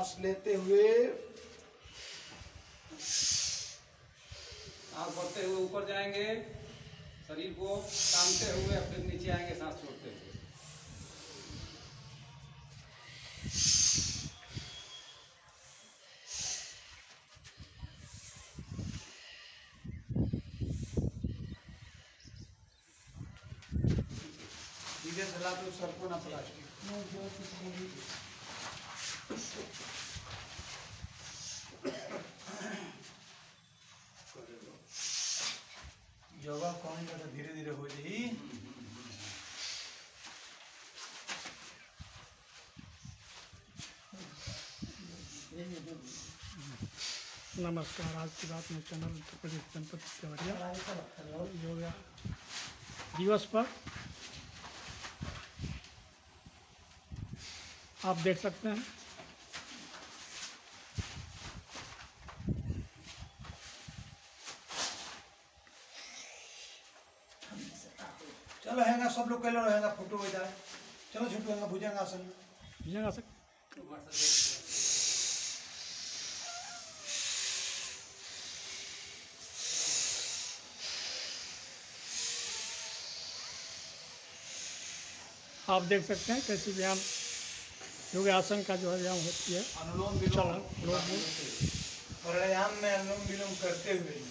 सांस लेते हुए, सांस बढ़ते हुए ऊपर जाएंगे, शरीर को तानते हुए फिर नीचे आएंगे सांस छोड़ते हुए। धीरे चला तो सर को ना प्लास्टिक। योगा कौन का धीरे धीरे हो जाए। नमस्कार। आज की बात में चैनल उत्तर प्रदेश जनपद केवड़िया योगा दिवस पर आप देख सकते हैं चलो हैंगा सब लोग कल रहेगा फोटो हो जाए। चलो छोटू हैंगा भुजंगासन। भुजंगासन आप देख सकते हैं कैसी व्यायाम योगासन का जो है व्यायाम होती है। अनुलोम विलोम प्राणायाम में अनुलोम विलोम करते हुए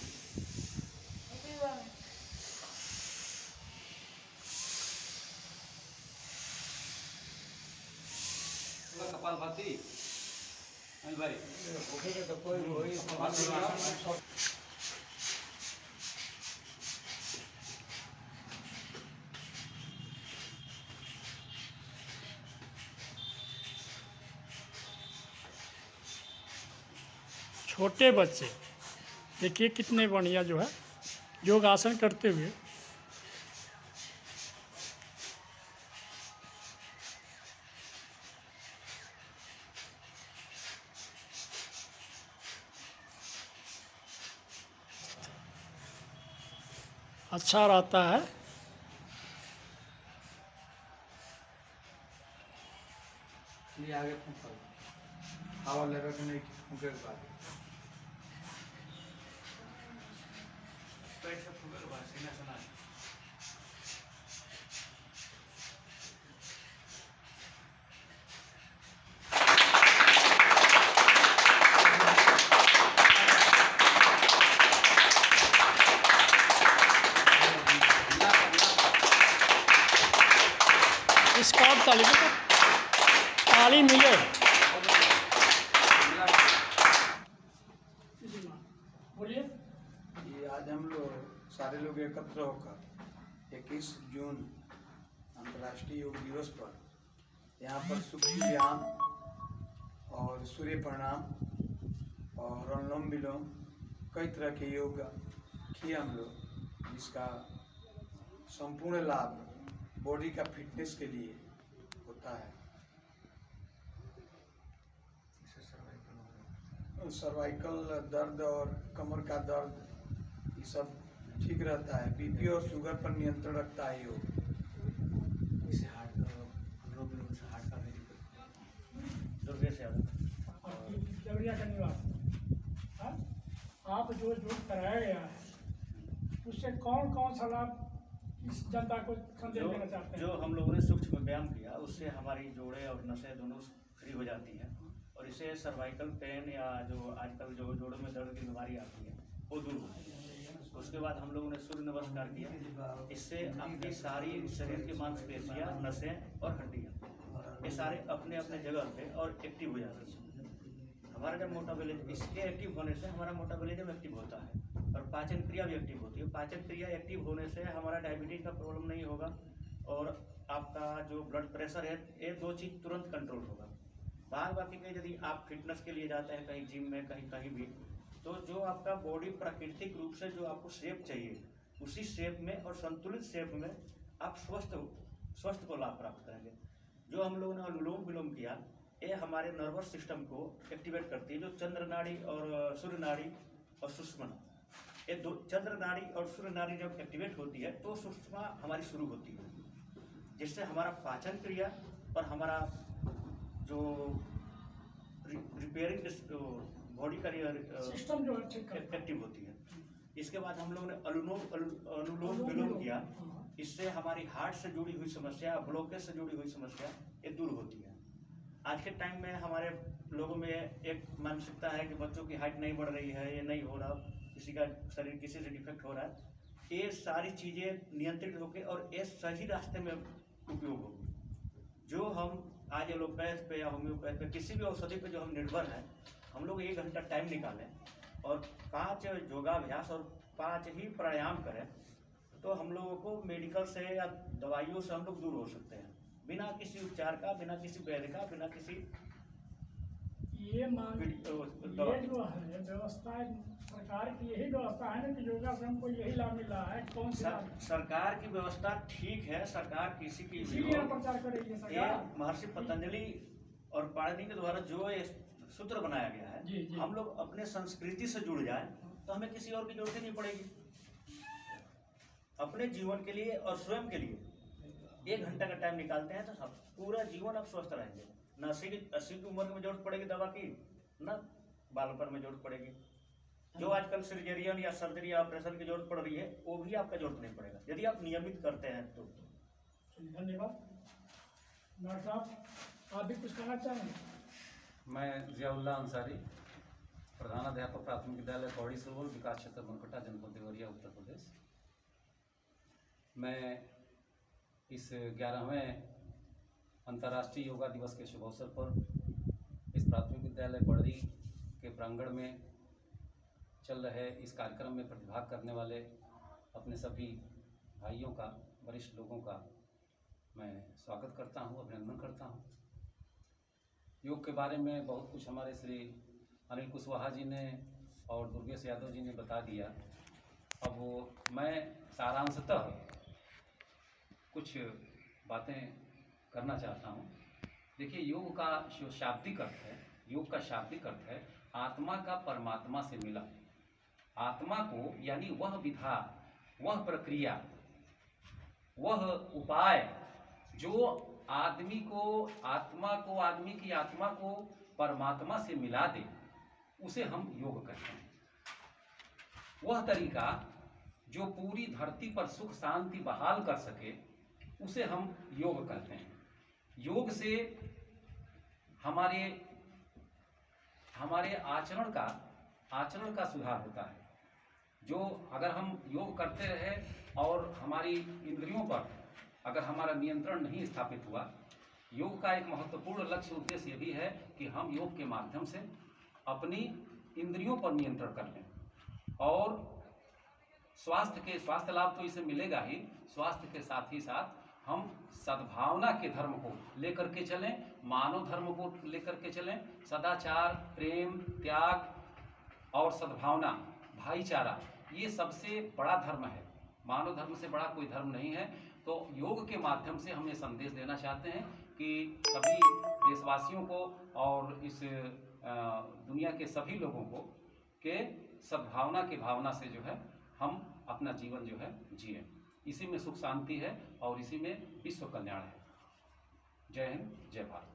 कपालभाति भाई तो कोई छोटे बच्चे देखिए कितने बढ़िया जो है योगासन करते हुए अच्छा रहता है। ये आगे फूंक हवा लगा के नहीं फूंके के बाद पेट से फूंके के बाद सीना सना स्कॉट ताली मिले। बोलिए। ये आज हम लोग सारे लोग एकत्र होकर 21 जून अंतर्राष्ट्रीय योग दिवस पर यहाँ पर सूक्ष्म व्यायाम और सूर्य प्रणाम और अनुलोम विलोम कई तरह के योग किए हम लोग, जिसका संपूर्ण लाभ बॉडी का फिटनेस के लिए होता है। सर्वाइकल दर्द और कमर का दर्द ये सब ठीक रहता है। बीपी और शुगर पर नियंत्रण रखता है योग। इससे हार्ट का अनुलोम विलोम से हार्ट का दुर्गे से केवड़िया का निवास आप जो कराया गया है उससे कौन कौन सा लाभ इस जनता को संदेश देना चाहते हैं? जो हम लोगों ने सूक्ष्म व्यायाम किया उससे हमारी जोड़ें और नसें दोनों फ्री हो जाती हैं और इससे सर्वाइकल पेन या जो आजकल जो जोड़ों में दर्द की बीमारी आती है वो दूर होती है। उसके बाद हम लोगों ने सूर्य नमस्कार किया। इससे आपकी सारी शरीर की मांसपेशियाँ, नसें और हड्डियाँ ये सारे अपने अपने जगह पे और एक्टिव हो जाती हैं। हमारा जब मोटाबॉलिज्म इसके एक्टिव होने से हमारा मोटाबॉलिज्म एक्टिव होता है और पाचन क्रिया भी एक्टिव होती है। पाचन क्रिया एक्टिव होने से हमारा डायबिटीज का प्रॉब्लम नहीं होगा और आपका जो ब्लड प्रेशर है ये दो चीज़ तुरंत कंट्रोल होगा। बाकी के यदि आप फिटनेस के लिए जाते हैं कहीं जिम में कहीं कहीं भी, तो जो आपका बॉडी प्राकृतिक रूप से जो आपको शेप चाहिए उसी शेप में और संतुलित शेप में आप स्वस्थ को लाभ प्राप्त करेंगे। जो हम लोगों ने अनुलोम विलोम किया ये हमारे नर्वस सिस्टम को एक्टिवेट करती है। जो चंद्र नाड़ी और सूर्य नाड़ी और सुषुम्ना ये दो, चंद्र नाड़ी और सूर्य नाड़ी जब एक्टिवेट होती है तो सुषुम्ना हमारी शुरू होती है, जिससे हमारा पाचन क्रिया और हमारा जो रिपेयरिंग बॉडी का सिस्टम जो है ठीक करता है। इफेक्टिव होती है। इसके बाद हम लोगों ने अनुलोम विलोम अनुलोम किया। हाँ। इससे हमारी हार्ट से जुड़ी हुई समस्या, ब्लॉकेज से जुड़ी हुई समस्या ये दूर होती है। आज के टाइम में हमारे लोगों में एक मानसिकता है कि बच्चों की हाइट नहीं बढ़ रही है, ये नहीं हो रहा, किसी का शरीर किसी से डिफेक्ट हो रहा है। ये सारी चीज़ें नियंत्रित होकर और ये सही रास्ते में उपयोग होगी। जो हम आज एलोपैथ पे या होम्योपैथ पे किसी भी औषधि पे जो हम निर्भर हैं, हम लोग 1 घंटा टाइम निकालें और 5 योगाभ्यास और 5 ही प्राणायाम करें, तो हम लोगों को मेडिकल से या दवाइयों से हम लोग दूर हो सकते हैं, बिना किसी उपचार का, बिना किसी वैद्य का, बिना किसी ये जो है व्यवस्था सरकार की यही व्यवस्था है ना कि योगासन को यही लाभ मिल रहा है। कौन सी सरकार की व्यवस्था ठीक है, सरकार किसी की इसीलिए प्रचार कर रही है सरकार। महर्षि पतंजलि और पाणिनि के द्वारा जो ये सूत्र बनाया गया है, जी, जी। हम लोग अपने संस्कृति से जुड़ जाए तो हमें किसी और की जरूरत ही नहीं पड़ेगी। अपने जीवन के लिए और स्वयं के लिए 1 घंटा का टाइम निकालते हैं तो सब पूरा जीवन आप स्वस्थ रहेंगे। न 80 की उम्र में जरूरत पड़ेगी दवा की, न बालपन में जरूरत पड़ेगी। जो आजकल सर्जरियन या सर्जरी या ऑपरेशन की जरूरत पड़ रही है, वो भी आपका जरूरत नहीं पड़ेगा यदि आप नियमित करते हैं तो। धन्यवाद। डॉक्टर साहब, आप भी कुछ कहना चाहेंगे? मैं जियाउल्ला अंसारी, प्रधानाध्यापक प्राथमिक विद्यालय पौड़ी सुरवल, विकास क्षेत्र मनकटा, जनपद देवरिया, उत्तर प्रदेश। मैं इस 11वें अंतर्राष्ट्रीय योगा दिवस के शुभ अवसर पर इस प्राथमिक विद्यालय पौड़ी के प्रांगण में चल रहे इस कार्यक्रम में प्रतिभाग करने वाले अपने सभी भाइयों का, वरिष्ठ लोगों का मैं स्वागत करता हूं, अभिनंदन करता हूं। योग के बारे में बहुत कुछ हमारे श्री अनिल कुशवाहा जी ने और दुर्गेश यादव जी ने बता दिया। अब वो मैं सारांशतः कुछ बातें करना चाहता हूँ। देखिए, योग का जो शाब्दिक अर्थ है, योग का शाब्दिक अर्थ है आत्मा का परमात्मा से मिला। आत्मा को यानी वह विधा, वह प्रक्रिया, वह उपाय जो आदमी की आत्मा को परमात्मा से मिला दे, उसे हम योग कहते हैं। वह तरीका जो पूरी धरती पर सुख शांति बहाल कर सके, उसे हम योग कहते हैं। योग से हमारे आचरण का सुधार होता है। जो अगर हम योग करते रहे और हमारी इंद्रियों पर अगर हमारा नियंत्रण नहीं स्थापित हुआ, योग का एक महत्वपूर्ण लक्ष्य उद्देश्य ये भी है कि हम योग के माध्यम से अपनी इंद्रियों पर नियंत्रण कर लें और स्वास्थ्य लाभ तो इसे मिलेगा ही, स्वास्थ्य के साथ ही साथ हम सद्भावना के धर्म को लेकर के चलें, मानव धर्म को लेकर के चलें। सदाचार, प्रेम, त्याग और सद्भावना, भाईचारा, ये सबसे बड़ा धर्म है। मानव धर्म से बड़ा कोई धर्म नहीं है। तो योग के माध्यम से हम ये संदेश देना चाहते हैं कि सभी देशवासियों को और इस दुनिया के सभी लोगों को के सद्भावना की भावना से जो है हम अपना जीवन जो है जिए। इसी में सुख शांति है और इसी में विश्व कल्याण है। जय हिंद, जय भारत।